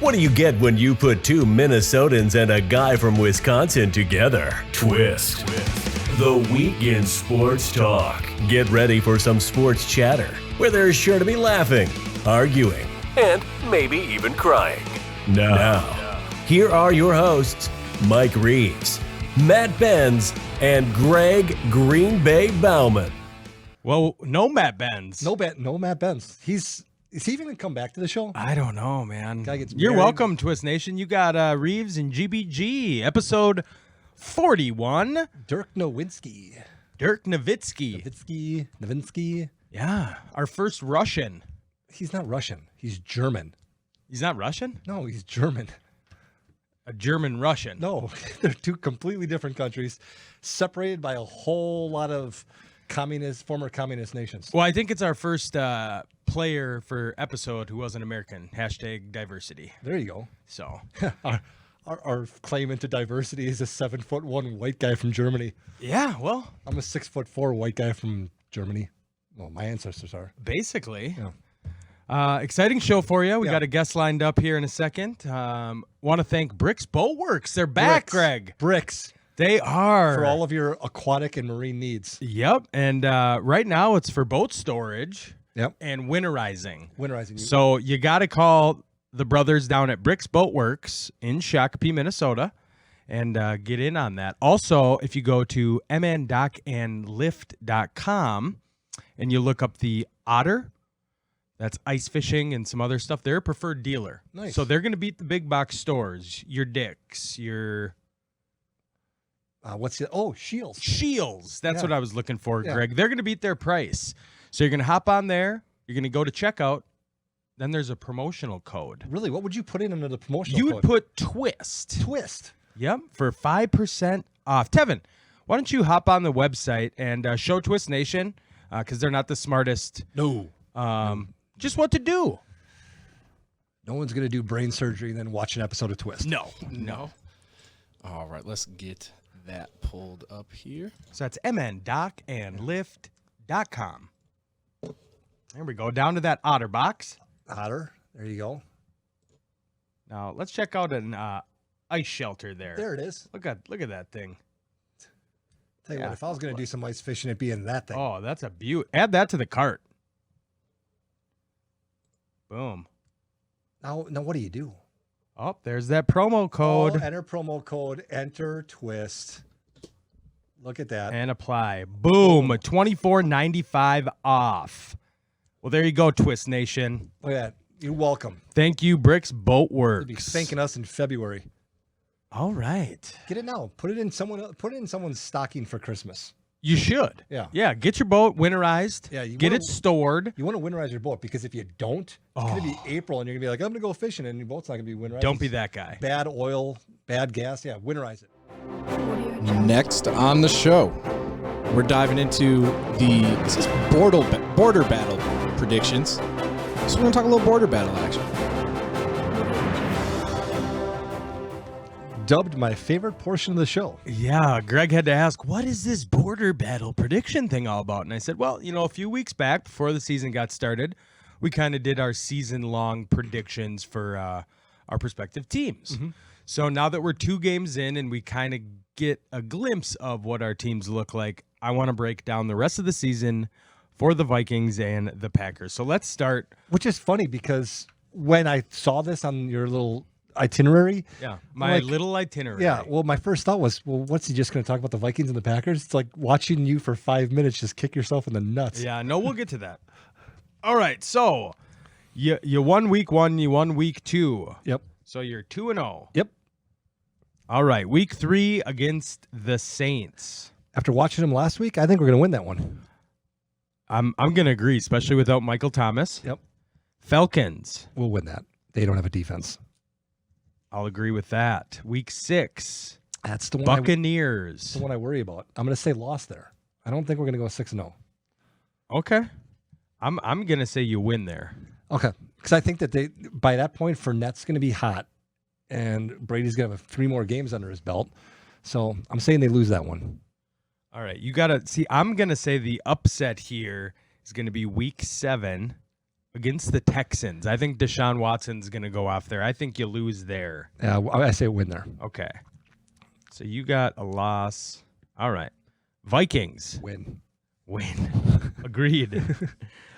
What do you get when you put two Minnesotans and a guy from Wisconsin together? Twist. The Week in Sports Talk. Get ready for some sports chatter where there's sure to be laughing, arguing, and maybe even crying. Now, here are your hosts, Mike Reeves, Matt Benz, and Greg Green Bay Bauman. Well, no Matt Benz. No Matt Benz. Is he even going to come back to the show? I don't know, man. Guy gets You're married. welcome, Twist Nation. You got Reeves and GBG, episode 41. Dirk Nowitzki. Dirk Nowitzki. Nowitzki. Yeah, our first Russian. He's not Russian. He's German. He's not Russian? No, he's German. A German Russian. No, they're two completely different countries, separated by a whole lot of former communist nations. Well, I think it's our first player for episode who wasn't American. Hashtag diversity. There you go. So, Our claim into diversity is a 7'1" white guy from Germany. yeah, well, I'm a 6'4" white guy from Germany. Well, my ancestors are. basically. Yeah. Exciting show for you. We Yeah. got a guest lined up here in a second. Want to thank Bricks Boatworks. They're back, Bricks. Greg. Bricks They are. for all of your aquatic and marine needs. Yep. And right now it's for boat storage Yep. and winterizing. Winterizing. So you got to call the brothers down at Bricks Boatworks in Shakopee, Minnesota, and get in on that. Also, if you go to mndockandlift.com and you look up the Otter, that's ice fishing and some other stuff, they're a preferred dealer. Nice. So they're going to beat the big box stores, your Dick's, your Shields. Shields. That's Yeah. what I was looking for, Yeah. Greg. They're going to beat their price. So you're going to hop on there. You're going to go to checkout. Then there's a promotional code. Really, what would you put in under the promotional You code? would put TWIST. Twist. Yep, for 5% off. Tevin, why don't you hop on the website and show Twist Nation, because they're not the smartest, No. just what to do. No one's going to do brain surgery and then watch an episode of Twist. No. All right, let's get that pulled up here. So that's mndockandlift.com. There we go. Down to that Otter box. Otter. There you go. Now let's check out an ice shelter there. There it is. Look at that thing. Tell you Yeah. what, if I was going to do some ice fishing, it'd be in that thing. Oh, that's a beaut. Add that to the cart. Boom. Now, what do you do? Oh, there's that promo code. Enter promo code, enter Twist. Look at that. And apply. Boom. $24.95 off. Well, there you go, Twist Nation. Look at that. You're welcome. Thank you, Bricks Boatworks. You'll be thanking us in February. All right. Get it now. Put it in someone's stocking for Christmas. You should. Yeah. Yeah. Get your boat winterized. Yeah, you Get wanna- it stored. You want to winterize your boat because if you don't, it's going to be April and you're going to be like, I'm going to go fishing and your boat's not going to be winterized. Don't be that guy. Bad oil, bad gas. Yeah, winterize it. Next on the show, we're diving into this is border battle predictions. So we're going to talk a little border battle action. Dubbed my favorite portion of the show. Yeah, Greg had to ask, what is this border battle prediction thing all about? And I said, well, a few weeks back before the season got started, we kind of did our season-long predictions for our prospective teams. Mm-hmm. So now that we're 2 games in and we kind of get a glimpse of what our teams look like, I want to break down the rest of the season for the Vikings and the Packers. So let's start. Which is funny because when I saw this on your little itinerary, Yeah, my like- little itinerary. yeah, well, my first thought was, well, what's he just going to talk about the Vikings and the Packers? It's like watching you for 5 minutes just kick yourself in the nuts. Yeah, no, we'll get to that. All right, so you won week 1, you won week 2. Yep. So you're 2-0. Yep. All right, week 3 against the Saints. After watching him last week, I think we're going to win that one. I'm going to agree, especially without Michael Thomas. Yep. Falcons. We'll win that. They don't have a defense. I'll agree with that. Week 6. That's the one. Buccaneers. The one I worry about. I'm going to say loss there. I don't think we're going to go 6-0. Okay. I'm going to say you win there. Okay, because I think that by that point, Fournette's going to be hot, and Brady's going to have 3 more games under his belt. So I'm saying they lose that one. All right, you got to see. I'm going to say the upset here is going to be week 7 against the Texans. I think Deshaun Watson's going to go off there. I think you lose there. Yeah, I say win there. Okay. So you got a loss. All right. Vikings. Win. Agreed.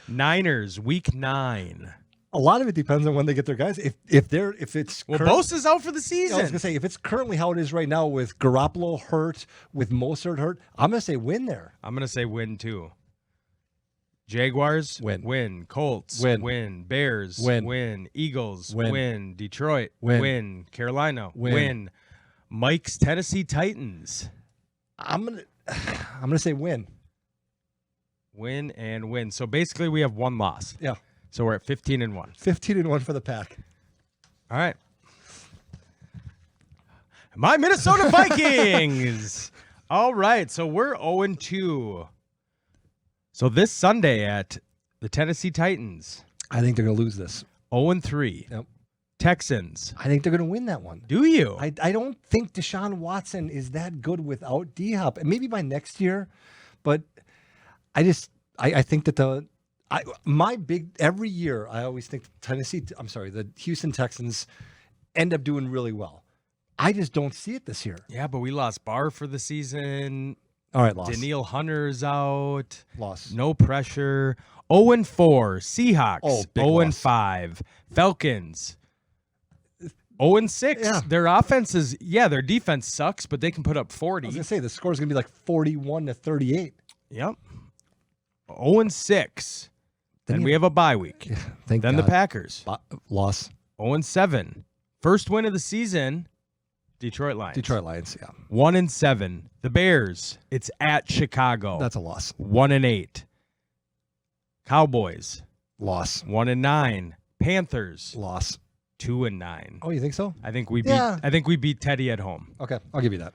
Niners, week 9. A lot of it depends on when they get their guys. If it's Bosa's out for the I season. was gonna say if it's currently how it is right now with Garoppolo hurt, with Mostert hurt, I'm gonna say win there. I'm going to say win too. Jaguars, Win. Colts, Win. Bears, Win. Eagles, Win. Detroit, Win. Carolina, Win. Mike's Tennessee Titans. I'm gonna say win. Win and win. So basically we have one loss. Yeah. So we're at 15-1. 15-1 for the Pack. All right. My Minnesota Vikings. All right. So we're 0-2. So this Sunday at the Tennessee Titans. I think they're gonna lose this. 0-3. Yep. Texans. I think they're gonna win that one. Do you? I don't think Deshaun Watson is that good without D-Hop. And maybe by next year, but I think that every year I always think the Houston Texans end up doing really well. I just don't see it this year. Yeah, but we lost Barr for the season. All right, loss. Daniil Hunter's out. Loss. No pressure. 0-4. Seahawks. Oh, big 0-5. Falcons. 0-6. Yeah. Their offense is, their defense sucks, but they can put up 40. I was gonna say the score is gonna be like 41-38. Yep. 0-6. Then we have a bye week. Thank Then God. the Packers. Loss. 0-7. First win of the season. Detroit Lions. Detroit Lions. Yeah, 1-7. The Bears. It's at Chicago. that's a loss. 1-8. Cowboys. Loss. 1-9. Panthers. Loss. 2-9. Oh, you think so? I think we beat. Yeah. I think we beat Teddy at home. Okay, I'll give you that.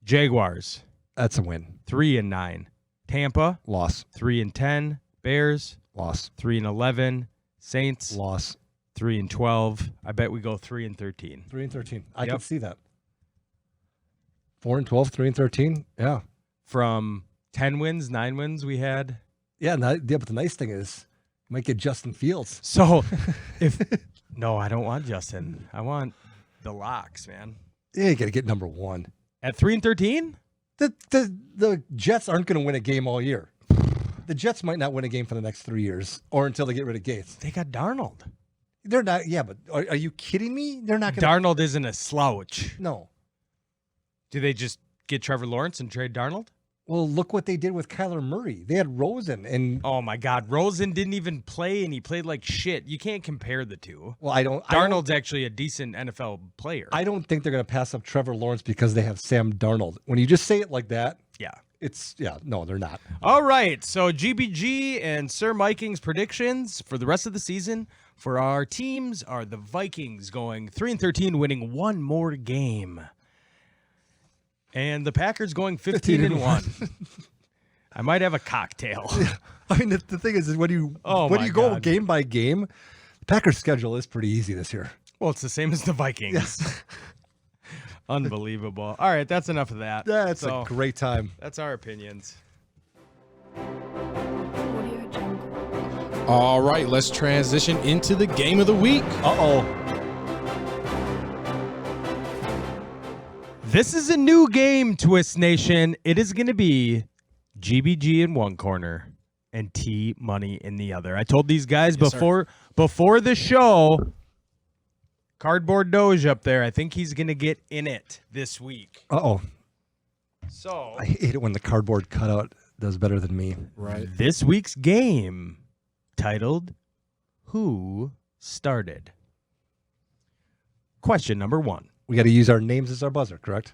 Jaguars. That's a win. 3-9. Tampa. Loss. 3-10. Bears. Loss. 3-11. Saints. Loss. 3-12. I bet we go 3-13. 3-13. I Yep. can see that. 4-12, 3-13. Yeah. From 10 wins, 9 wins we had. Yeah, but the nice thing is you might get Justin Fields. So no, I don't want Justin. I want the locks, man. Yeah, you got to get number 1. At 3-13? The Jets aren't going to win a game all year. The Jets might not win a game for the next 3 years or until they get rid of Gates. They got Darnold. They're not. Yeah, but are you kidding me? They're not going to. Darnold isn't a slouch. No. Do they just get Trevor Lawrence and trade Darnold? Well, look what they did with Kyler Murray. They had Rosen and. Oh my God, Rosen didn't even play, and he played like shit. You can't compare the two. Well, Darnold's actually a decent NFL player. I don't think they're going to pass up Trevor Lawrence because they have Sam Darnold. When you just say it like that, no, they're not. All right, so GBG and Sir Miking's predictions for the rest of the season for our teams are the Vikings going 3-13, winning one more game, and the Packers going 15-1. I might have a cocktail. I mean, the thing is when you my go God. game by game, the Packers' schedule is pretty easy this year. Well, it's the same as the Vikings. Unbelievable. All right, that's enough of that. That's So, a great time. That's our opinions. Audio Jungle. All right, let's transition into the game of the week. This is a new game, Twist Nation. It is going to be GBG in one corner and T Money in the other. I told these guys Yes, sir. before the show, Cardboard Doge up there, I think he's going to get in it this week. So I hate it when the cardboard cutout does better than me. Right. this week's game, titled Who Started? Question number 1. We got to use our names as our buzzer, correct?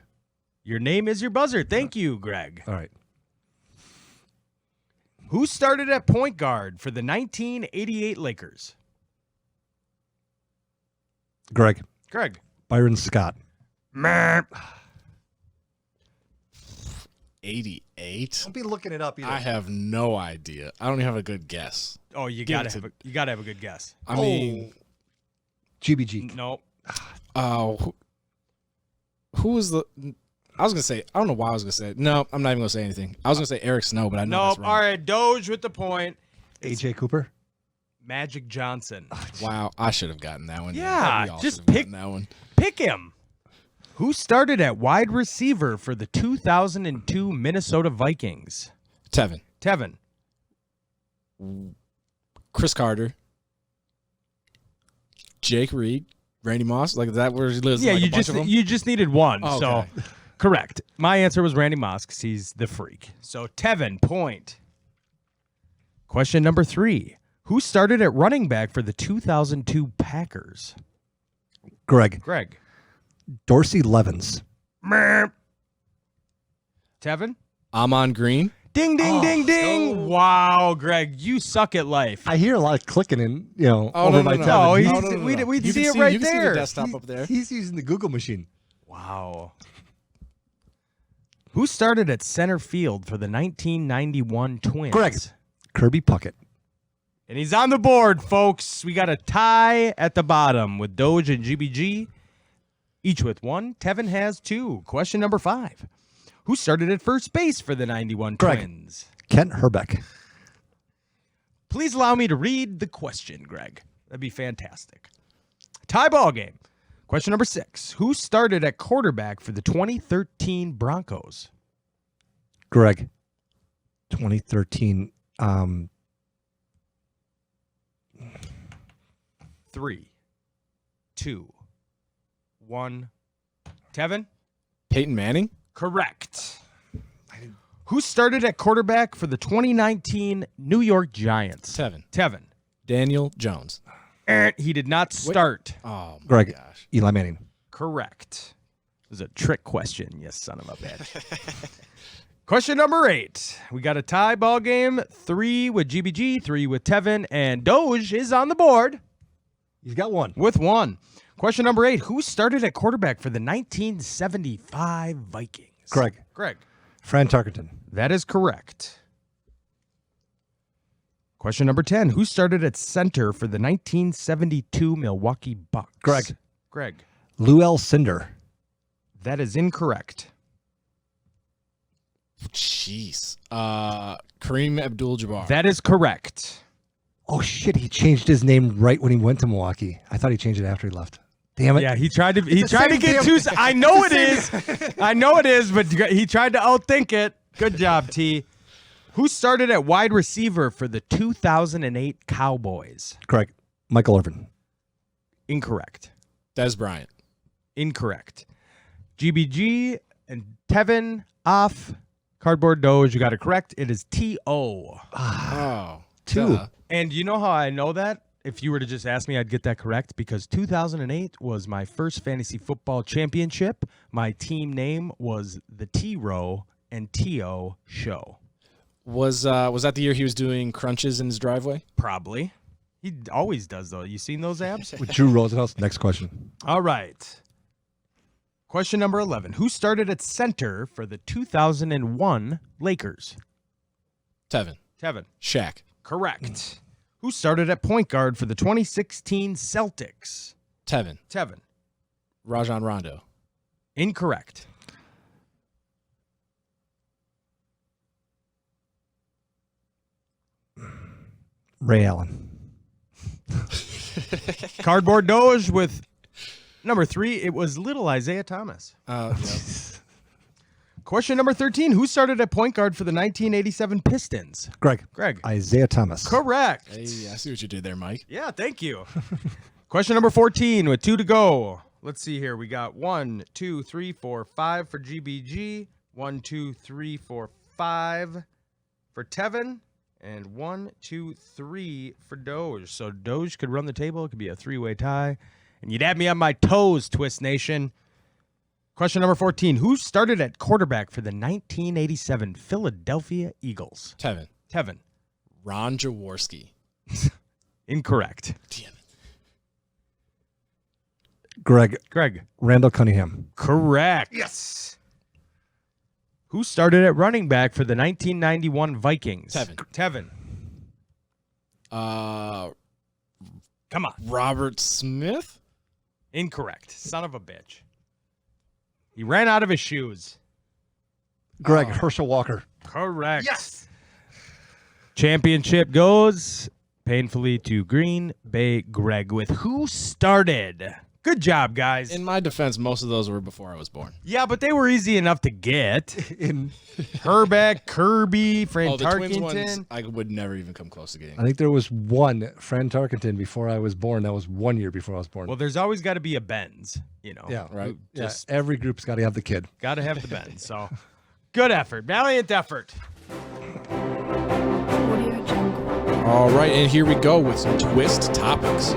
Your name is your buzzer. Thank you, Greg. All right. Who started at point guard for the 1988 Lakers? Greg. Greg. Byron Scott. 88. Don't be looking it up either. I have no idea. I don't even have a good guess. Oh, you Give gotta it to- have a good guess. I mean, GBG. Nope. who was the? I was gonna say. I don't know why I was gonna say it. No, I'm not even gonna say anything. I was gonna say Eric Snow, but I know Nope. that's wrong. All right, Doge with the point. AJ Cooper. Magic Johnson. Wow, I should have gotten that one. Yeah, we all just should have pick- gotten that one. Pick him. Who started at wide receiver for the 2002 Minnesota Vikings? Tevin, Tevin. Chris Carter, Jake Reed, Randy Moss. Like, is that where he lives? Yeah, like you a bunch just of them? you just needed one. Oh, So okay. correct. My answer was Randy Moss because he's the freak. So Tevin, point. Question number 3. Who started at running back for the 2002 Packers? Greg. Greg. Dorsey Levens. Tevin? Amon Green. Ding, ding, ding, ding. Wow, Greg, you suck at life. I hear a lot of clicking in, over no, my no, tab. no. and he's- he's- we'd You see can it right you can see there. the desktop up there. He's using the Google machine. Wow. Who started at center field for the 1991 Twins? Greg. Kirby Puckett. And he's on the board, folks. We got a tie at the bottom with Doge and GBG, each with 1. Tevin has 2. Question number 5. Who started at first base for the 91 Greg. Twins? Kent Herbeck. Please allow me to read the question, Greg. That'd be fantastic. Tie ball game. Question number 6. Who started at quarterback for the 2013 Broncos? Greg. 2013. 3, 2, 1. Tevin? Peyton Manning. Correct. Who started at quarterback for the 2019 New York Giants? Tevin. Tevin. Daniel Jones. He did not start. Oh, my Greg. gosh. Eli Manning. Correct. It was a trick question, you son of a bitch. Question number 8. We got a tie ball game. 3 with GBG, 3 with Tevin, and Doge is on the board He's got 1. with 1. Question number 8. Who started at quarterback for the 1975 Vikings? Greg. Greg. Fran Tarkenton. That is correct. Question number 10. Who started at center for the 1972 Milwaukee Bucks? Greg. Greg. Lou L. Cinder. That is incorrect. Jeez. Kareem Abdul-Jabbar. That is correct. Oh, shit. He changed his name right when he went to Milwaukee. I thought he changed it after he left. Damn it. Yeah, he tried to the get same damn- too. I know it is. I know it is, but he tried to outthink it. Good job, T. Who started at wide receiver for the 2008 Cowboys? Greg. Michael Irvin. Incorrect. Des Bryant. Incorrect. GBG and Tevin off. Cardboard Doge, you got it correct. It is T.O. Oh. 2. duh. And you know how I know that? If you were to just ask me, I'd get that correct because 2008 was my first fantasy football championship. My team name was the T-Row and T.O. Show. Was that the year he was doing crunches in his driveway? Probably. He always does, though. You seen those abs? With Drew Rosenhaus. Next question. All right. Question number 11. Who started at center for the 2001 Lakers? Tevin. Tevin. Shaq. Correct. Who started at point guard for the 2016 Celtics? Tevin. Tevin. Rajon Rondo. Incorrect. Ray Allen. Cardboard Doge with number 3. It was little Isaiah Thomas. Yeah. Question number 13. Who started at point guard for the 1987 Pistons? Greg. Greg. Isaiah Thomas. Correct. Hey, I see what you did there, Mike. Yeah, thank you. Question number 14 with 2 to go. Let's see here. We got 1, 2, 3, 4, 5 for GBG. 1, 2, 3, 4, 5 for Tevin. And 1, 2, 3 for Doge. So Doge could run the table. It could be a 3-way tie. And you'd have me on my toes, Twist Nation. Question number 14. Who started at quarterback for the 1987 Philadelphia Eagles? Tevin. Tevin. Ron Jaworski. Incorrect. Damn it. Greg. Greg. Randall Cunningham. Correct. Yes. Who started at running back for the 1991 Vikings? Tevin. Tevin. Come on. Robert Smith. Incorrect. Son of a bitch. He ran out of his shoes. Greg. Herschel Walker. Correct. Yes. Championship goes painfully to Green Bay Greg with Who Started. Good job, guys. In my defense, most of those were before I was born. Yeah, but they were easy enough to get. In Herbeck, Kirby, Fran The Twins ones, Tarkenton. I would never even come close to getting. I think there was one Fran Tarkenton before I was born. That was 1 year before I was born. Well, there's always got to be a Benz, you know. yeah, right. Yeah, Just every group's got to have the kid. got to have the Benz. So good effort. Valiant effort. Audio Jungle. All right, and here we go with some twist topics.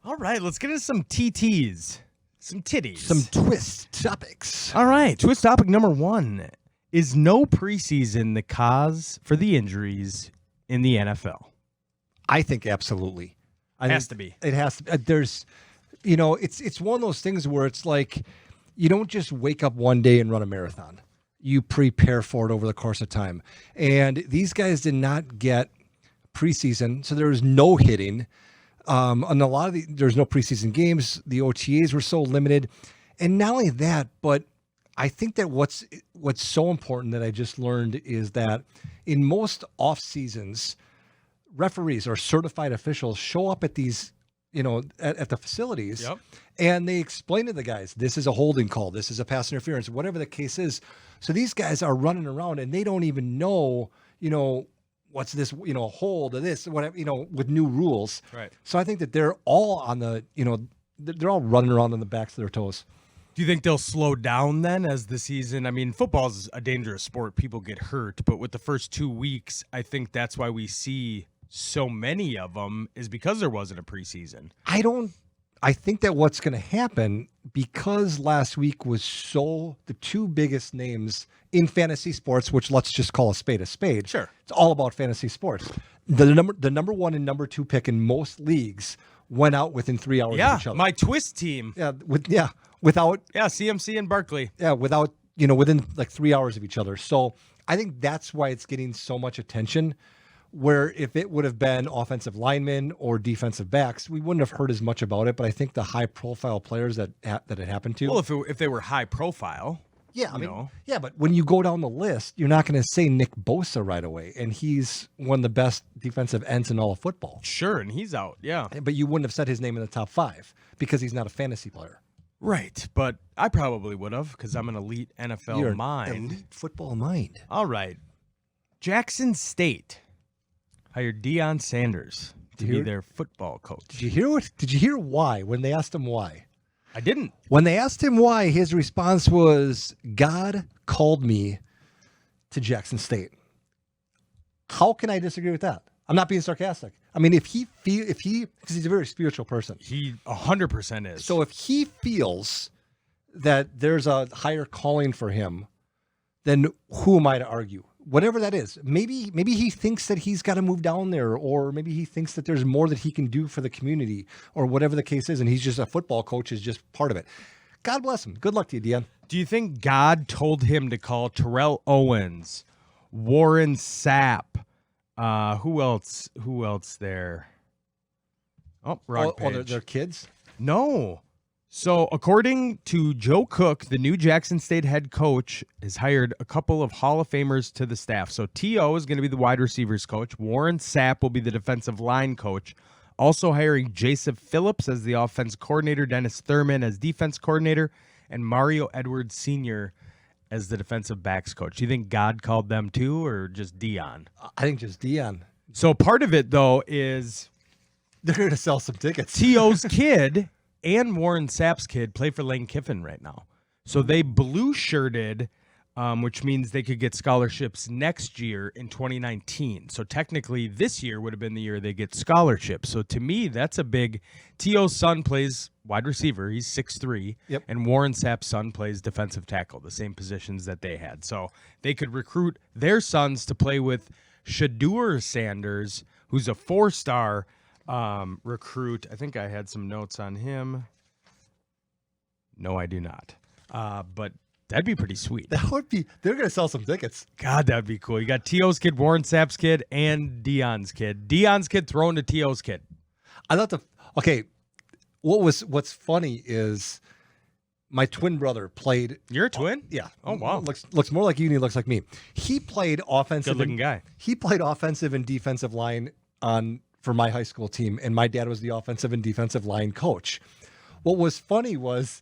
All right, let's get into some TTs, some titties. Some twist topics. All right, twist topic number 1 is no preseason the cause for the injuries in the NFL. I think absolutely. I Has think to be. It has to. There's, it's one of those things where it's like you don't just wake up one day and run a marathon. You prepare for it over the course of time. And these guys did not get preseason, so there was no hitting. And a lot of there's no preseason games. The OTAs were so limited, and not only that, but I think that what's so important that I just learned is that in most off seasons, referees or certified officials show up at these, at the facilities, Yep. and they explain to the guys, this is a holding call, this is a pass interference, whatever the case is. So these guys are running around and they don't even know, what's this, hold or this, whatever, with new rules. Right. So I think that they're all on the, they're all running around on the backs of their toes. Do you think they'll slow down then as the season? I mean, football's a dangerous sport. People get hurt, but with the first 2 weeks, I think that's why we see so many of them is because there wasn't a preseason. I think that what's going to happen, because last week was the two biggest names in fantasy sports, which let's just call a spade a spade. Sure. It's all about fantasy sports. The number 1 and number 2 pick in most leagues went out within 3 hours Yeah, of each other. my twist team. Without Yeah, CMC and Barkley. without within like 3 hours of each other. So I think that's why it's getting so much attention. Where if it would have been offensive linemen or defensive backs, we wouldn't have heard as much about it. But I think the high profile players that it happened to. Well, if they were high profile. Yeah, I you mean, know. yeah, but when you go down the list, you're not going to say Nick Bosa right away, and he's one of the best defensive ends in all of football. Sure, and he's out. Yeah. But you wouldn't have said his name in the top 5 because he's not a fantasy player. Right, but I probably would have because I'm an elite NFL You're an mind. elite football mind. All right. Jackson State hired Deion Sanders to Did you be hear- their football coach. Did you hear why when they asked him why? I didn't. When they asked him why, his response was, "God called me to Jackson State." How can I disagree with that? I'm not being sarcastic. I mean, because he's a very spiritual person. He 100% is. So if he feels that there's a higher calling for him, then who am I to argue? Whatever that is. Maybe he thinks that he's got to move down there, or maybe he thinks that there's more that he can do for the community, or whatever the case is, and he's just a football coach is just part of it. God bless him. Good luck to you, Deion. do you think God told him to call Terrell Owens, Warren Sapp? Who else there? Oh, wrong page. They're kids? No. So, according to Joe Cook, the new Jackson State head coach has hired a couple of Hall of Famers to the staff. So, T.O. is going to be the wide receivers coach. Warren Sapp will be the defensive line coach. Also hiring Jason Phillips as the offense coordinator, Dennis Thurman as defense coordinator, and Mario Edwards Sr. as the defensive backs coach. Do you think God called them too, or just Deion? I think just Deion. So, part of it, though, is They're going to sell some tickets. T.O.'s kid and Warren Sapp's kid play for Lane Kiffin right now. So they blue-shirted, which means they could get scholarships next year in 2019. So technically this year would have been the year they get scholarships. So to me, that's a big – T.O.'s son plays wide receiver. He's 6'3". Yep. And Warren Sapp's son plays defensive tackle, the same positions that they had. So they could recruit their sons to play with Shedeur Sanders, who's a 4-star recruit. I think I had some notes on him. No, I do not. But that'd be pretty sweet. That would be. They're going to sell some tickets. God, that'd be cool. You got T.O.'s kid, Warren Sapp's kid, and Deion's kid. Deion's kid thrown to T.O.'s kid. I thought okay. What's funny is My twin brother played. You're a twin? Yeah. Oh, wow. Looks more like you than he looks like me. He played offensive. Good-looking guy. He played offensive and defensive line for my high school team, and my dad was the offensive and defensive line coach. What was funny was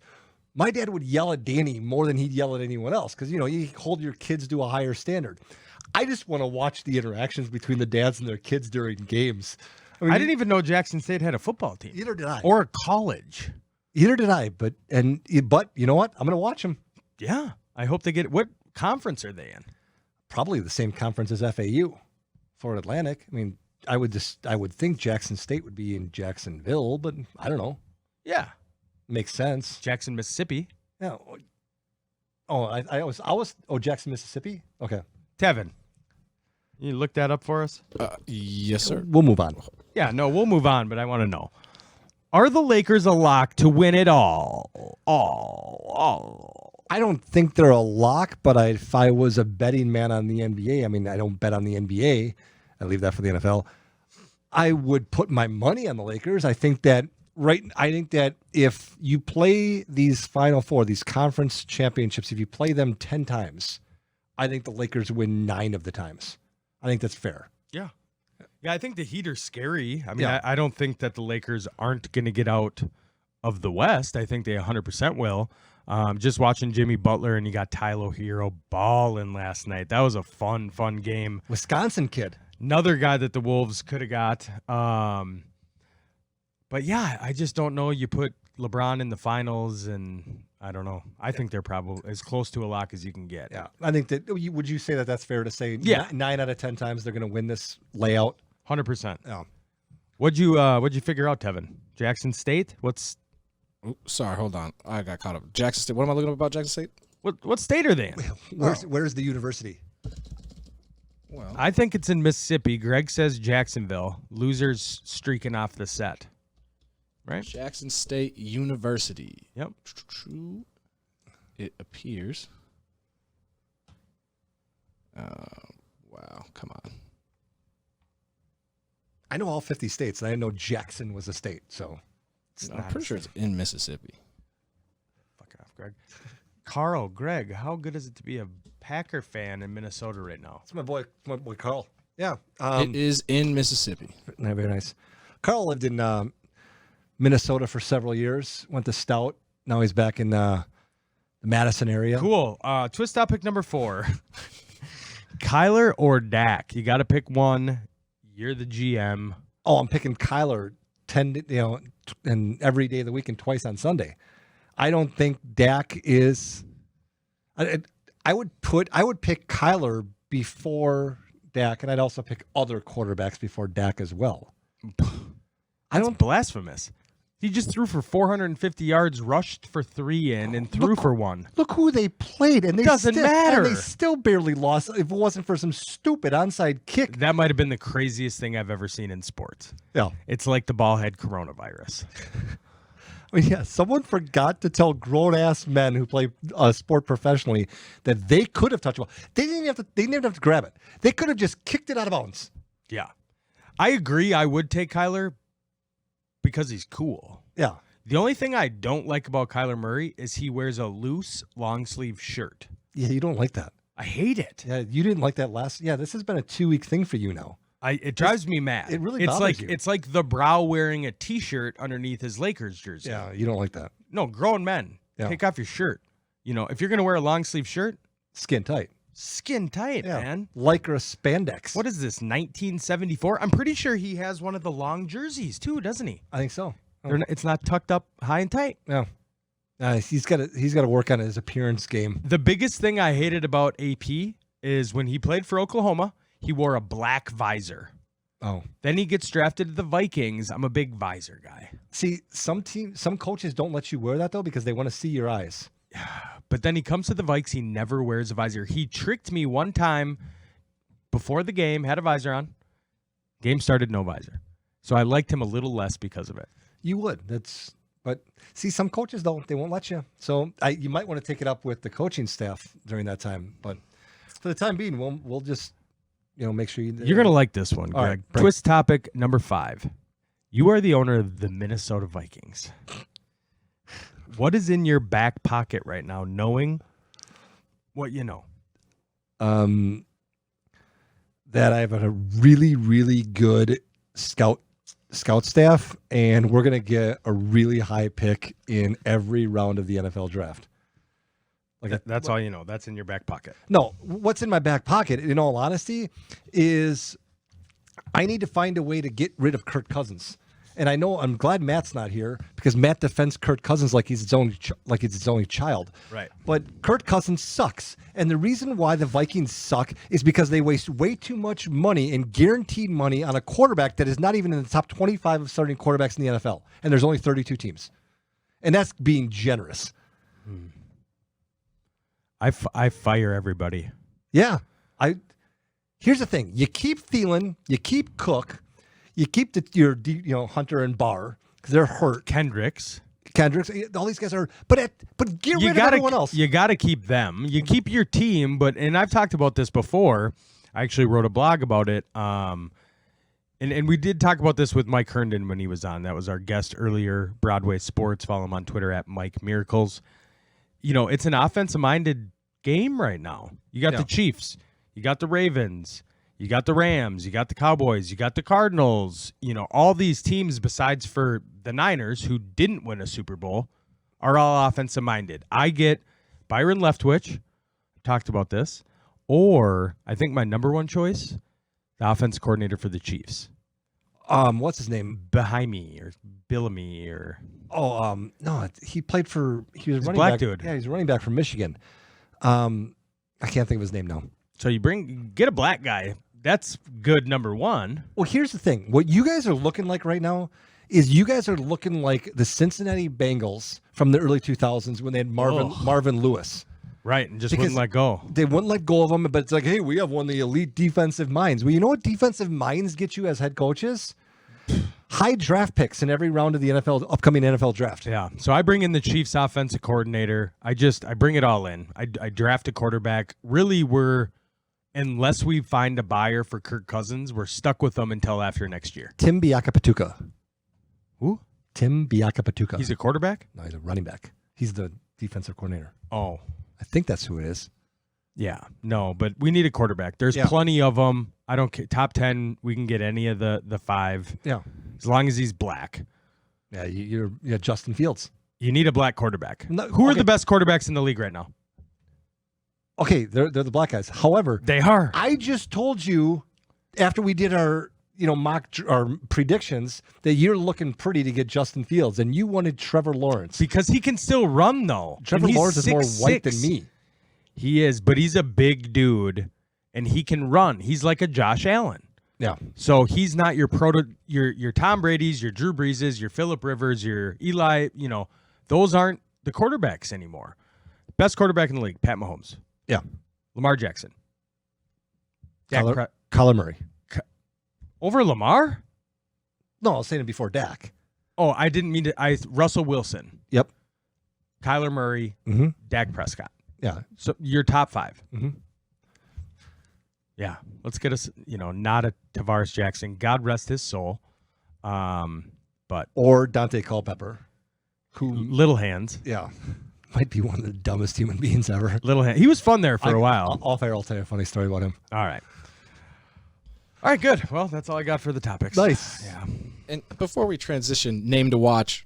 my dad would yell at Danny more than he'd yell at anyone else because, you hold your kids to a higher standard. I just want to watch the interactions between the dads and their kids during games. I mean, I didn't even know Jackson State had a football team. Either did I. Or a college. Either did I. But you know what? I'm going to watch them. Yeah. I hope they get. What conference are they in? Probably the same conference as FAU, Florida Atlantic. I mean, I would think Jackson State would be in Jacksonville, but I don't know. Yeah. Makes sense. Jackson, Mississippi. Yeah. Oh, I was. Oh, Jackson, Mississippi. Okay. Tevin, you look that up for us? Yes, sir. We'll move on. Yeah, no, we'll move on, but I want to know. Are the Lakers a lock to win it all? All. I don't think they're a lock, but if I was a betting man on the NBA, I mean, I don't bet on the NBA. I leave that for the NFL. I would put my money on the Lakers. I think that if you play these Final Four, these conference championships, if you play them 10 times, I think the Lakers win 9 of the times. I think that's fair. Yeah. Yeah, I think the Heat are scary. I mean, Yeah. I don't think that the Lakers aren't going to get out of the West. I think they 100% will. Just watching Jimmy Butler and you got Tyler Hero balling last night. That was a fun game. Wisconsin kid. Another guy that the Wolves could have got. But yeah, I just don't know. You put LeBron in the finals, and I don't know. I think they're probably as close to a lock as you can get. Yeah, I think that. Would you say that that's fair to say? Yeah. 9 out of 10 times they're going to win this layout. 100%. Yeah. What'd you figure out, Tevin? Jackson State? What's Sorry, hold on. I got caught up. Jackson State. What am I looking up about Jackson State? what state are they in? Where's the university? Well, I think it's in Mississippi. Greg says Jacksonville. Losers streaking off the set. Right? Jackson State University. Yep. It appears. Wow, come on. I know all 50 states, and I didn't know Jackson was a state. So I'm pretty sure it's in Mississippi. Fuck off, Greg. Carl, Greg, how good is it to be a Packer fan in Minnesota right now? it's my boy Carl. Yeah. It is in Mississippi. Very nice. Carl lived in Minnesota for several years. Went to Stout. Now he's back in the Madison area. Cool. Twist topic number 4. Kyler or Dak? You got to pick one. You're the GM. Oh, I'm picking Kyler 10. And every day of the week and twice on Sunday. I don't think Dak is. I would pick Kyler before Dak, and I'd also pick other quarterbacks before Dak as well. That's blasphemous. He just threw for 450 yards, rushed for 3 and threw for 1. Look who they played, and they Doesn't matter. And they still barely lost. If it wasn't for some stupid onside kick. That might have been the craziest thing I've ever seen in sports. Yeah. It's like the ball had coronavirus. I mean, yeah, someone forgot to tell grown-ass men who play sport professionally that they could have touched the ball. They didn't even have to grab it. They could have just kicked it out of bounds. Yeah. I agree. I would take Kyler because he's cool. Yeah. The only thing I don't like about Kyler Murray is he wears a loose long-sleeve shirt. Yeah, you don't like that. I hate it. Yeah, you didn't like that last. Yeah, this has been a 2-week thing for you now. It drives me mad. It really it's bothers like you. It's like the Brow wearing a T-shirt underneath his Lakers jersey. Yeah, you don't like that. No, grown men. Yeah. Take off your shirt. If you're going to wear a long-sleeve shirt, Skin tight. skin tight, Yeah. man. Lycra spandex. What is this, 1974? I'm pretty sure he has one of the long jerseys, too, doesn't he? I think so. It's not tucked up high and tight. Yeah. He's got to work on his appearance game. The biggest thing I hated about AP is when he played for Oklahoma, he wore a black visor. Oh. Then he gets drafted to the Vikings. I'm a big visor guy. See, some coaches don't let you wear that, though, because they want to see your eyes. But then he comes to the Vikes. He never wears a visor. He tricked me one time before the game, had a visor on. Game started, no visor. So I liked him a little less because of it. You would. But see, some coaches don't. They won't let you. So you might want to take it up with the coaching staff during that time. But for the time being, we'll just make sure You're going to like this one, All Greg. right, Twist topic number 5. You are the owner of the Minnesota Vikings. What is in your back pocket right now, knowing what you know? That I have a really, really good scout staff, and we're gonna get a really high pick in every round of the NFL draft. That's all you know. That's in your back pocket. No, what's in my back pocket, in all honesty, is I need to find a way to get rid of Kirk Cousins. And I know I'm glad Matt's not here because Matt defends Kirk Cousins like he's his only child. Right. But Kirk Cousins sucks, and the reason why the Vikings suck is because they waste way too much money and guaranteed money on a quarterback that is not even in the top 25 of starting quarterbacks in the NFL, and there's only 32 teams, and that's being generous. I fire everybody. Yeah, here's the thing: you keep Thielen, you keep Cook. You keep your Hunter and Barr because they're hurt. Kendricks, all these guys are. But get rid of everyone else. You got to keep them. You keep your team, and I've talked about this before. I actually wrote a blog about it. And we did talk about this with Mike Herndon when he was on. That was our guest earlier. Broadway Sports. Follow him on Twitter at Mike Miracles. It's an offensive-minded game right now. You got the Chiefs. You got the Ravens. You got the Rams, you got the Cowboys, you got the Cardinals. All these teams besides for the Niners, who didn't win a Super Bowl, are all offensive-minded. I get Byron Leftwich, talked about this, or I think my number one choice, the offense coordinator for the Chiefs. What's his name? Bahimi or Billamy or... no, he played for... He was running black back. Dude. Yeah, he's a running back from Michigan. I can't think of his name now. So you get a black guy. That's good, number one. Well, here's the thing. What you guys are looking like right now is you guys are looking like the Cincinnati Bengals from the early 2000s when they had Marvin Lewis. Right, and just wouldn't let go. They wouldn't let go of him, but it's like, hey, we have one of the elite defensive minds. Well, you know what defensive minds get you as head coaches? High draft picks in every round of the upcoming NFL draft. Yeah. So I bring in the Chiefs offensive coordinator. I bring it all in. I draft a quarterback. Really, unless we find a buyer for Kirk Cousins, we're stuck with them until after next year. Tim Biakapatuka. Who? Tim Biakapatuka. He's a quarterback? No, he's a running back. He's the defensive coordinator. Oh. I think that's who it is. Yeah. No, but we need a quarterback. There's plenty of them. I don't care. Top 10, we can get any of the five. Yeah. As long as he's black. Yeah, you're Justin Fields. You need a black quarterback. No, Who are the best quarterbacks in the league right now? Okay, they're the black guys. However, they are. I just told you after we did our our predictions that you're looking pretty to get Justin Fields, and you wanted Trevor Lawrence because he can still run though. Trevor Lawrence is more white than me. He is, but he's a big dude, and he can run. He's like a Josh Allen. Yeah. So he's not your your Tom Brady's, your Drew Breeses, your Phillip Rivers, your Eli. Those aren't the quarterbacks anymore. Best quarterback in the league, Pat Mahomes. Yeah. Lamar Jackson. Kyler Murray. Over Lamar? No, I was saying it before Dak. Oh, I didn't mean to. Russell Wilson. Yep. Kyler Murray. Mm-hmm. Dak Prescott. Yeah. So your top five. Mm-hmm. Yeah. Let's get us, not a Tavares Jackson. God rest his soul. But or Dante Culpepper, who little hands. Yeah. Might be one of the dumbest human beings ever. Little hand. He was fun there for a while. Off air, I'll tell you a funny story about him. All right. All right, good. Well, that's all I got for the topics. Nice. Yeah. And before we transition, name to watch,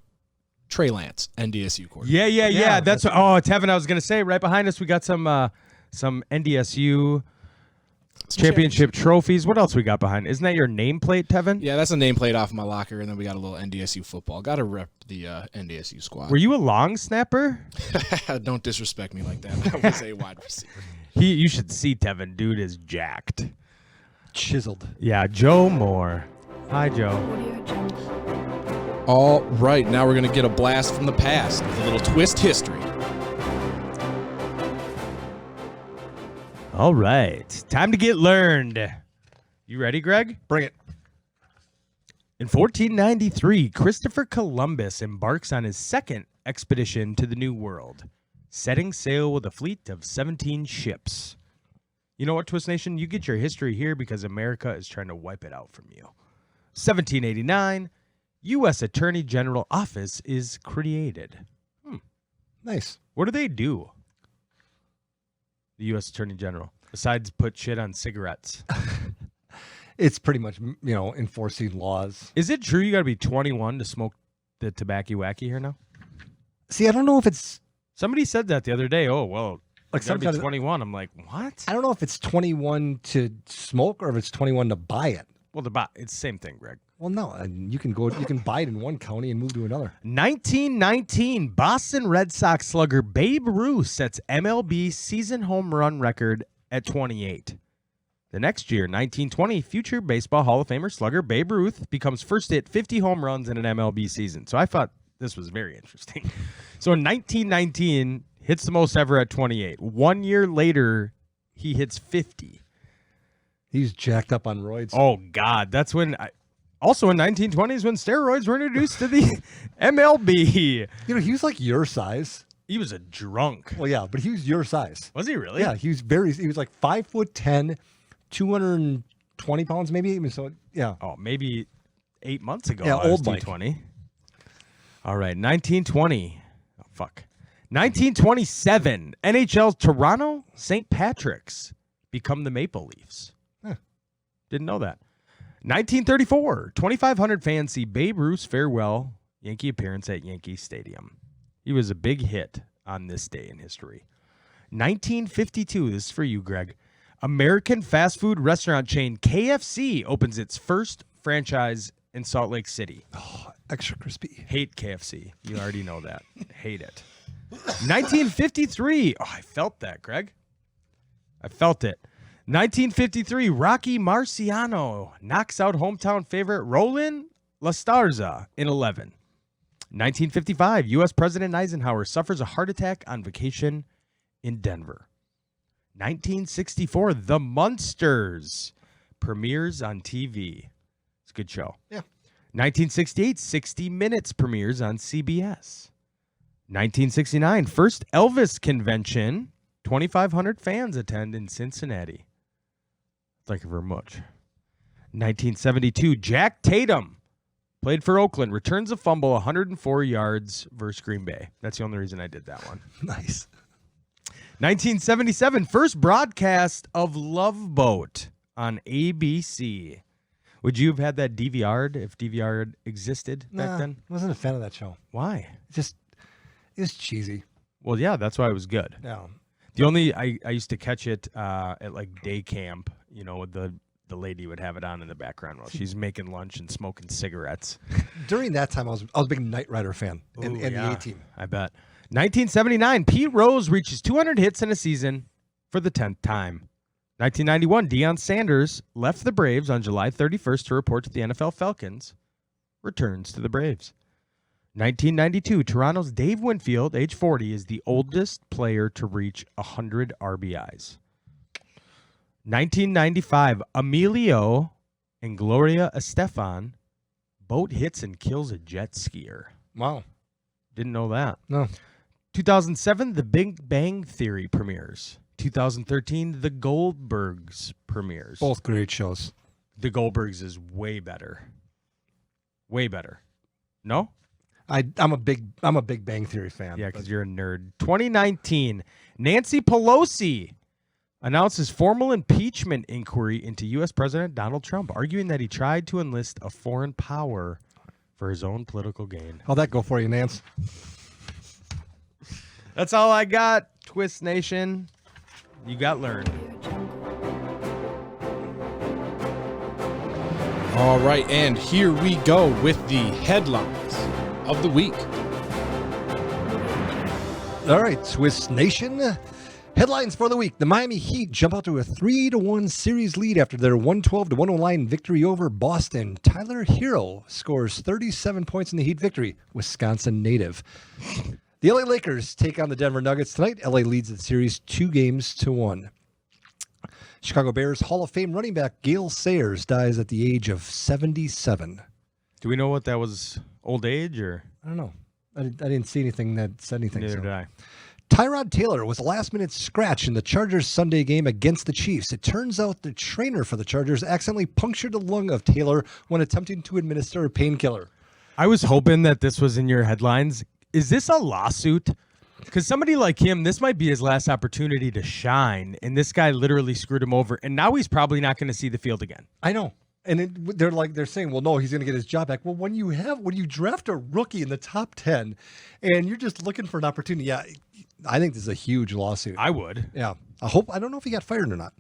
Trey Lance, NDSU quarterback. Yeah. That's Tevin, I was going to say, right behind us, we got some NDSU championship trophies. What else we got behind? Isn't that your nameplate, Tevin? Yeah, that's a nameplate off my locker, and then we got a little NDSU football. Got to rep the NDSU squad. Were you a long snapper? Don't disrespect me like that. I was a wide receiver. You should see Tevin. Dude is jacked. Chiseled. Yeah, Joe Moore. Hi, Joe. Audio Jungle. All right, now we're going to get a blast from the past with a little twist history. All right, time to get learned. You ready, Greg? Bring it. In 1493, Christopher Columbus embarks on his second expedition to the New World, setting sail with a fleet of 17 ships. You know what, Twist Nation? You get your history here because America is trying to wipe it out from you. 1789, U.S. Attorney General Office is created. Nice. What do they do? The U.S. Attorney General, besides put shit on cigarettes. It's pretty much, enforcing laws. Is it true you got to be 21 to smoke the tobacco wacky here now? See, I don't know if it's Somebody said that the other day. Oh, well, like got to be sometimes 21. I'm like, what? I don't know if it's 21 to smoke or if it's 21 to buy it. Well, it's the same thing, Greg. Well, no, and you can buy it in one county and move to another. 1919, Boston Red Sox slugger Babe Ruth sets MLB season home run record at 28. The next year, 1920, future Baseball Hall of Famer slugger Babe Ruth becomes first to hit 50 home runs in an MLB season. So I thought this was very interesting. So in 1919, hits the most ever at 28. 1 year later, he hits 50. He's jacked up on roids. Oh, God. That's when... Also in 1920s when steroids were introduced to the MLB. He was like your size. He was a drunk. Well, yeah, but he was your size. Was he really? Yeah, he was like 5'10", 220 pounds maybe. Even so, yeah. Oh, maybe 8 months ago. Yeah, I was old Mike. 220. All right, 1920. Oh, fuck. 1927. NHL's Toronto St. Patrick's become the Maple Leafs. Huh. Didn't know that. 1934. 2,500 fans see Babe Ruth's farewell Yankee appearance at Yankee Stadium. He was a big hit on this day in history. 1952. This is for you, Greg. American fast food restaurant chain KFC opens its first franchise in Salt Lake City. Oh, extra crispy. Hate KFC. You already know that. Hate it. 1953. Oh, I felt that, Greg. I felt it. 1953. Rocky Marciano knocks out hometown favorite Roland Lastarza in 11. 1955. U.S. President Eisenhower suffers a heart attack on vacation in Denver. 1964. The Munsters premieres on TV. It's a good show. Yeah. 1968, 60 Minutes premieres on CBS. 1969, first Elvis convention. 2,500 fans attend in Cincinnati. Thank you very much. 1972, Jack Tatum played for Oakland, returns a fumble, 104 yards versus Green Bay. That's the only reason I did that one. Nice. 1977, first broadcast of Love Boat on ABC. Would you have had that DVR'd if DVR existed back then? I wasn't a fan of that show. Why? It was cheesy. Well, yeah, that's why it was good. Yeah. The only I used to catch it at like day camp. The lady would have it on in the background while she's making lunch and smoking cigarettes. During that time, I was a big Knight Rider fan and Ooh, the yeah, A-Team. I bet. 1979, Pete Rose reaches 200 hits in a season for the 10th time. 1991, Deion Sanders left the Braves on July 31st to report to the NFL Falcons. Returns to the Braves. 1992, Toronto's Dave Winfield, age 40, is the oldest player to reach 100 RBIs. 1995, Emilio and Gloria Estefan boat hits and kills a jet skier. Wow. Didn't know that. No. 2007, The Big Bang Theory premieres. 2013, The Goldbergs premieres. Both great shows. The Goldbergs is way better. Way better. No? I'm a big Bang Theory fan. Yeah, because you're a nerd. 2019, Nancy Pelosi announces formal impeachment inquiry into U.S. President Donald Trump, arguing that he tried to enlist a foreign power for his own political gain. How'd that go for you, Nance? That's all I got, Twist Nation. You got learned. All right, and here we go with the headlines of the week. All right, Swiss Nation. Headlines for the week. The Miami Heat jump out to a 3-1 series lead after their 112-109 victory over Boston. Tyler Hero scores 37 points in the Heat victory. Wisconsin native. The LA Lakers take on the Denver Nuggets tonight. LA leads the series 2-1. Chicago Bears Hall of Fame running back Gale Sayers dies at the age of 77. Do we know what that was? Old age or? I don't know. I didn't see anything that said anything. Neither so. did I. Tyrod Taylor was a last-minute scratch in the Chargers Sunday game against the Chiefs. It turns out the trainer for the Chargers accidentally punctured the lung of Taylor when attempting to administer a painkiller. I was hoping that this was in your headlines. Is this a lawsuit? Because somebody like him, this might be his last opportunity to shine, and this guy literally screwed him over, and now he's probably not going to see the field again. I know. And they're saying, well, no, he's going to get his job back. Well, when you draft a rookie in the top 10 and you're just looking for an opportunity, yeah, I think this is a huge lawsuit. I would. Yeah. I don't know if he got fired or not.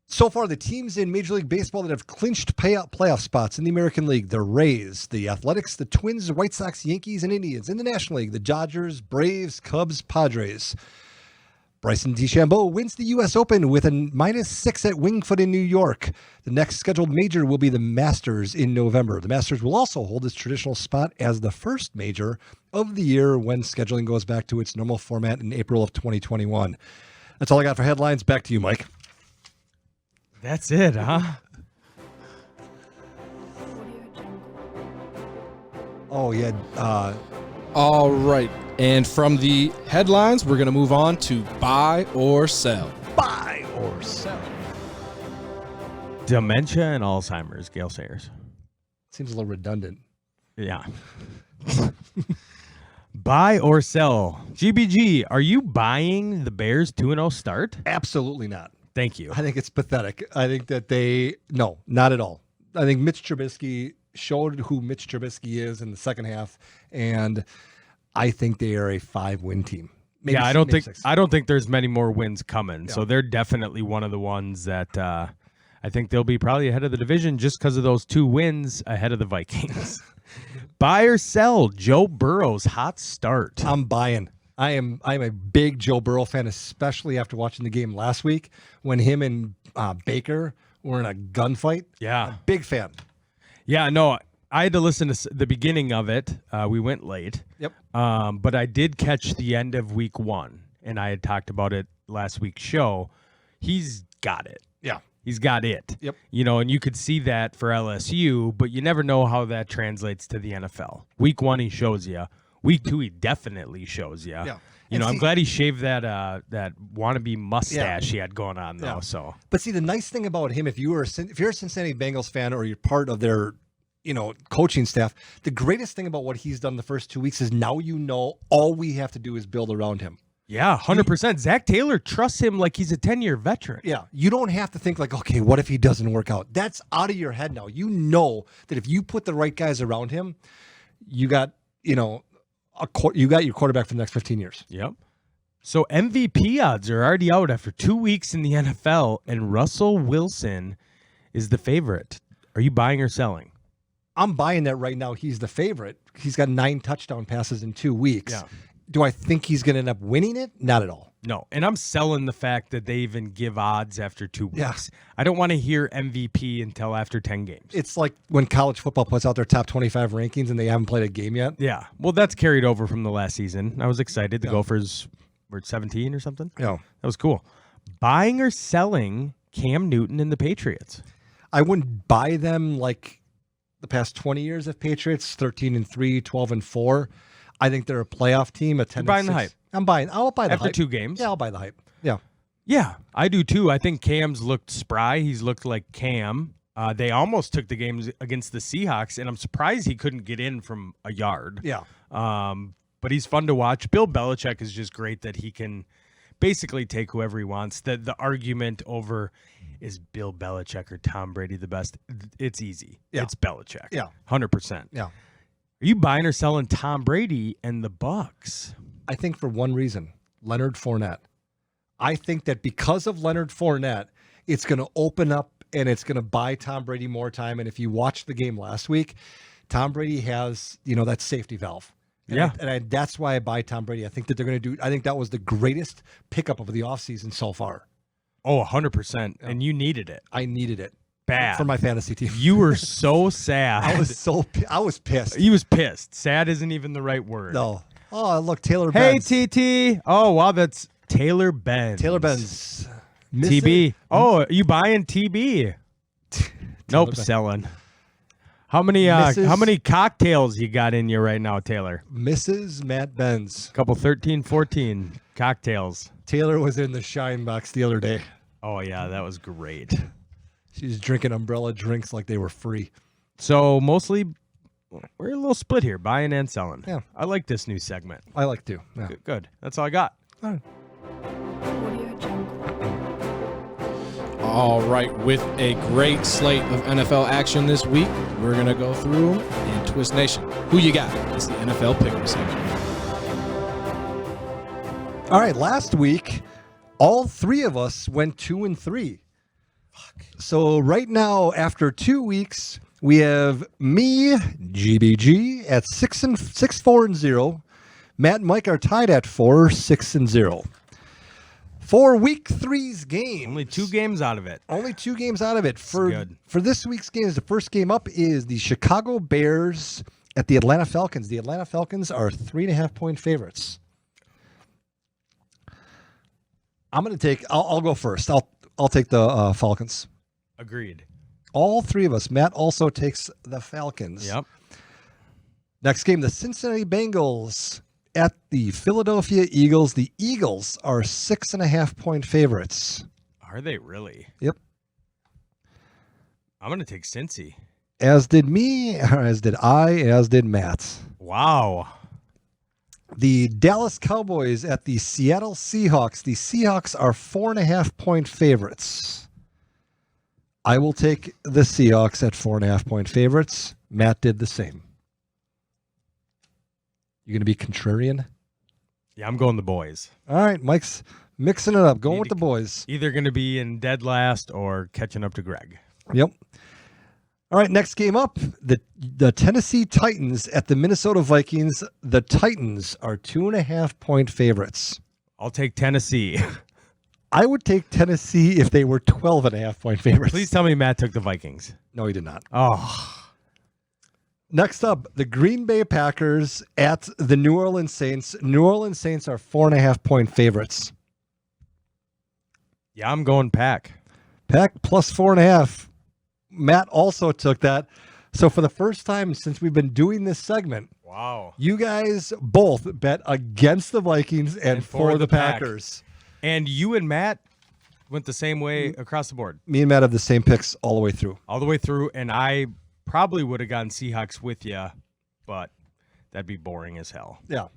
So far, the teams in Major League Baseball that have clinched playoff spots in the American League, the Rays, the Athletics, the Twins, the White Sox, Yankees, and Indians. In the National League, the Dodgers, Braves, Cubs, Padres. Bryson DeChambeau wins the U.S. Open with a -6 at Winged Foot in New York. The next scheduled major will be the Masters in November. The Masters will also hold its traditional spot as the first major of the year when scheduling goes back to its normal format in April of 2021. That's all I got for headlines. Back to you, Mike. That's it, huh? Oh, yeah. All right. And from the headlines, we're going to move on to buy or sell. Buy or sell. Dementia and Alzheimer's, Gale Sayers. Seems a little redundant. Yeah. Buy or sell. GBG, are you buying the Bears 2-0 start? Absolutely not. Thank you. I think it's pathetic. I think that no, not at all. I think Mitch Trubisky showed who Mitch Trubisky is in the second half, and I think they are a 5-win team. Maybe I don't think there's many more wins coming. Yeah. So they're definitely one of the ones that I think they'll be probably ahead of the division just because of those 2 wins ahead of the Vikings. Buy or sell Joe Burrow's hot start. I'm buying. I'm a big Joe Burrow fan, especially after watching the game last week when him and Baker were in a gunfight. Yeah. Big fan. Yeah, no, I had to listen to the beginning of it. We went late. Yep. But I did catch the end of week 1, and I had talked about it last week's show. He's got it. Yeah. He's got it. Yep. And you could see that for LSU, but you never know how that translates to the NFL. Week 1, he shows you. Week 2, he definitely shows you. Yeah. I'm glad he shaved that wannabe mustache he had going on though. Yeah. So, but see, the nice thing about him, if you're a Cincinnati Bengals fan or you're part of their, coaching staff, the greatest thing about what he's done the first 2 weeks is now all we have to do is build around him. yeah, 100%. Zach Taylor trusts him like he's a 10-year veteran. Yeah, you don't have to think like, okay, what if he doesn't work out? That's out of your head now. You know that if you put the right guys around him, you got your quarterback for the next 15 years. Yep. So MVP odds are already out after 2 weeks in the NFL, and Russell Wilson is the favorite. Are you buying or selling? I'm buying that right now. He's the favorite. He's got 9 touchdown passes in 2 weeks. Yeah. Do I think he's going to end up winning it? Not at all. No, and I'm selling the fact that they even give odds after 2 weeks. Yeah. I don't want to hear MVP until after 10 games. It's like when college football puts out their top 25 rankings and they haven't played a game yet. Yeah, well, that's carried over from the last season. I was excited. The Gophers were 17 or something. Yeah. That was cool. Buying or selling Cam Newton and the Patriots? I wouldn't buy them like the past 20 years of Patriots, 13-3, 12-4. I think they're a playoff team. You're buying the hype. I'm buying. I'll buy the hype. After 2 games? Yeah, I'll buy the hype. Yeah. Yeah, I do too. I think Cam's looked spry. He's looked like Cam. They almost took the games against the Seahawks, and I'm surprised he couldn't get in from a yard. Yeah. But he's fun to watch. Bill Belichick is just great that he can basically take whoever he wants. The argument over is Bill Belichick or Tom Brady the best? It's easy. Yeah. It's Belichick. Yeah. 100%. Yeah. Are you buying or selling Tom Brady and the Bucks? I think for one reason, Leonard Fournette. I think that because of Leonard Fournette, it's going to open up and it's going to buy Tom Brady more time. And if you watched the game last week, Tom Brady has, that safety valve. And that's why I buy Tom Brady. I think that they're going to I think that was the greatest pickup of the offseason so far. Oh, 100%. And you needed it. I needed it. Bad. For my fantasy team. You were so sad. I was pissed. He was pissed. Sad isn't even the right word. No. Oh, look, Taylor Hey, Benz. TT. Oh, wow, that's Taylor Benz. Taylor Benz. TB. Oh, you buying TB? Nope, Benz. selling. How many cocktails you got in you right now, Taylor? Mrs. Matt Benz. Couple 13, 14 cocktails. Taylor was in the Shine Box the other day. Oh, yeah, that was great. She's drinking umbrella drinks like they were free. So mostly we're a little split here, buying and selling. Yeah. I like this new segment. I like to. Yeah. Good. That's all I got. All right. Audio Jungle. All right, with a great slate of NFL action this week, we're going to go through them in Twist Nation. Who you got? It's the NFL Pick'em segment. All right, last week, all three of us went 2-3. So right now, after 2 weeks, we have me, GBG, at 6-4-0. Matt and Mike are tied at 6-0. For week 3's games. Only 2 games out of it. Only 2 games out of it. For good. this week's games, the first game up is the Chicago Bears at the Atlanta Falcons. The Atlanta Falcons are 3.5-point favorites. I'm going to take. I'll go first. I'll take the Falcons. Agreed. All three of us. Matt also takes the Falcons. Yep. Next game, the Cincinnati Bengals at the Philadelphia Eagles. The Eagles are 6.5-point favorites. Are they really? Yep. I'm going to take Cincy. As did me, as did I, as did Matt. Wow. The Dallas Cowboys at the Seattle Seahawks. The Seahawks are 4.5-point favorites. I will take the Seahawks at 4.5-point favorites. Matt did the same. You going to be contrarian? Yeah, I'm going the boys. All right, Mike's mixing it up, going Need with to- the boys. Either going to be in dead last or catching up to Greg. Yep. All right, next game up, the Tennessee Titans at the Minnesota Vikings. The Titans are 2.5-point favorites. I'll take Tennessee. I would take Tennessee if they were 12.5-point favorites. Please tell me Matt took the Vikings. No, he did not. Oh, Next up, the Green Bay Packers at the New Orleans Saints. New Orleans Saints are 4.5-point favorites. yeah, I'm going Pack. Pack plus 4.5. Matt also took that. So for the first time since we've been doing this segment, Wow. you guys both bet against the Vikings and for the Pack. Packers. And you and Matt went the same way across the board, Me and Matt have the same picks all the way through. all the way through. And I probably would have gone Seahawks with you, but that'd be boring as hell. Yeah.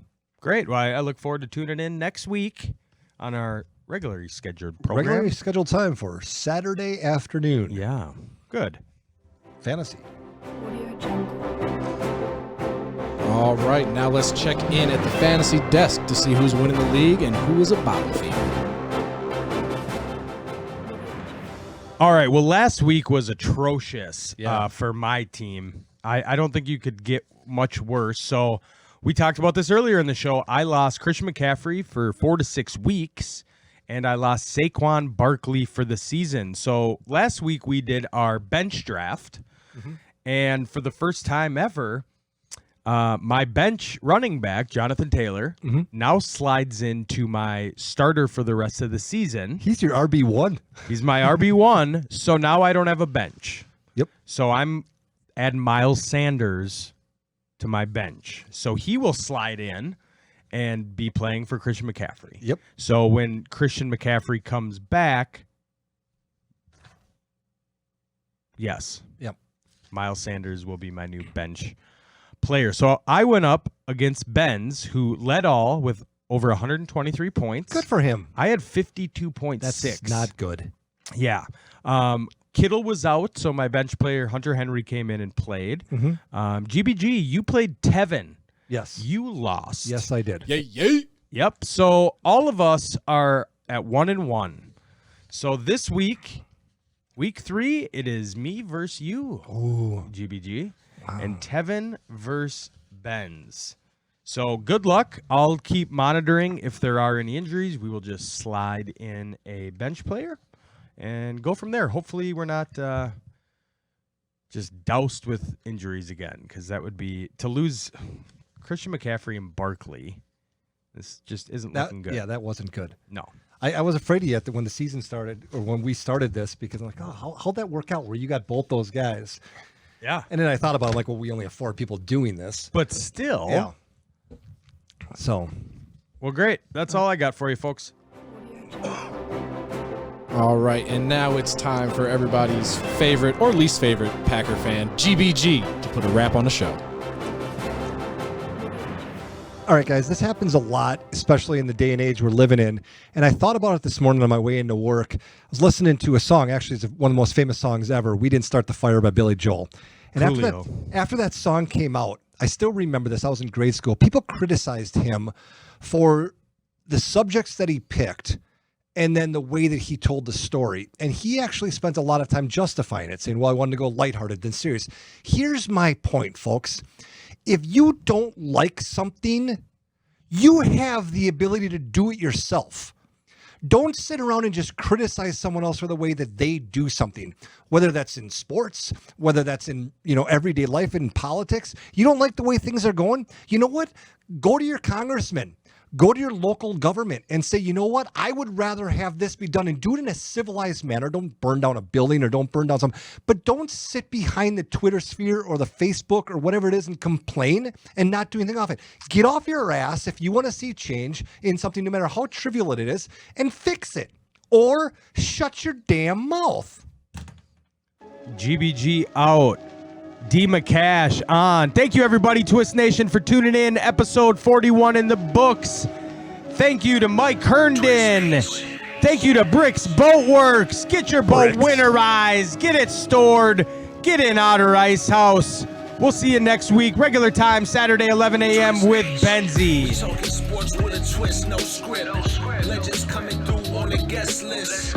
Great. Well, I look forward to tuning in next week on our regularly scheduled program. Regularly scheduled time for Saturday afternoon. Yeah. Good. Fantasy. Audio Jungle. All right, now let's check in at the fantasy desk to see who's winning the league and who is a bottle feeder. All right. Well, last week was atrocious Yeah. for my team. I don't think you could get much worse. So we talked about this earlier in the show. I lost Christian McCaffrey for 4 to 6 weeks, and I lost Saquon Barkley for the season. So last week we did our bench draft, and for the first time ever, my bench running back, Jonathan Taylor, now slides into my starter for the rest of the season. He's your RB1. He's my RB1, so now I don't have a bench. Yep. So I'm adding Miles Sanders to my bench. So he will slide in and be playing for Christian McCaffrey. Yep. So when Christian McCaffrey comes back, yes, Yep. Miles Sanders will be my new bench player. So I went up against Benz, who led all with over 123 points. Good for him. I had 52.6. That's not good. Yeah. Kittle was out, so my bench player, Hunter Henry, came in and played. GBG, you played Tevin. Yes. You lost. Yes, I did. Yay. Yep. So all of us are at 1-1. So this week, week 3, it is me versus you, Ooh. GBG, and Tevin versus Benz. So good luck. I'll keep monitoring if there are any injuries. We will just slide in a bench player and go from there. Hopefully we're not just doused with injuries again, because that would be to lose Christian McCaffrey and Barkley. This just isn't looking good. Yeah, that wasn't good. No. I was afraid of you when the season started, or when we started this, because I'm like, oh, how'd that work out where you got both those guys? Yeah. And then I thought about, like, well, we only have 4 people doing this. But still. Yeah. So, Well, great. That's all I got for you, folks. Audio Jungle. All right, and now it's time for everybody's favorite or least favorite Packer fan, GBG, to put a wrap on the show. All right, guys, this happens a lot, especially in the day and age we're living in. And I thought about it this morning on my way into work. I was listening to a song. Actually, it's one of the most famous songs ever, "We Didn't Start the Fire" by Billy Joel. And Coolio. after that song came out, I still remember this. I was in grade school. People criticized him for the subjects that he picked and then the way that he told the story. And he actually spent a lot of time justifying it, saying, well, I wanted to go lighthearted than serious. Here's my point, folks. If you don't like something, you have the ability to do it yourself. Don't sit around and just criticize someone else for the way that they do something, whether that's in sports, whether that's in, everyday life, in politics. You don't like the way things are going. You know what? Go to your congressman. Go to your local government and say, you know what? I would rather have this be done, and do it in a civilized manner. Don't burn down a building or don't burn down something, but don't sit behind the Twitter sphere or the Facebook or whatever it is and complain and not do anything off it. Get off your ass if you want to see change in something, no matter how trivial it is, and fix it. Or shut your damn mouth. GBG out. D McCash on. Thank you, everybody, Twist Nation, for tuning in. Episode 41 in the books. Thank you to Mike Herndon. Thank you to Bricks Boatworks. Get your boat winterized. Get it stored. Get in Otter Ice House. We'll see you next week. Regular time, Saturday, 11 a.m. with Benzie. Talking sports with a twist, no script. Legends coming through on the guest list.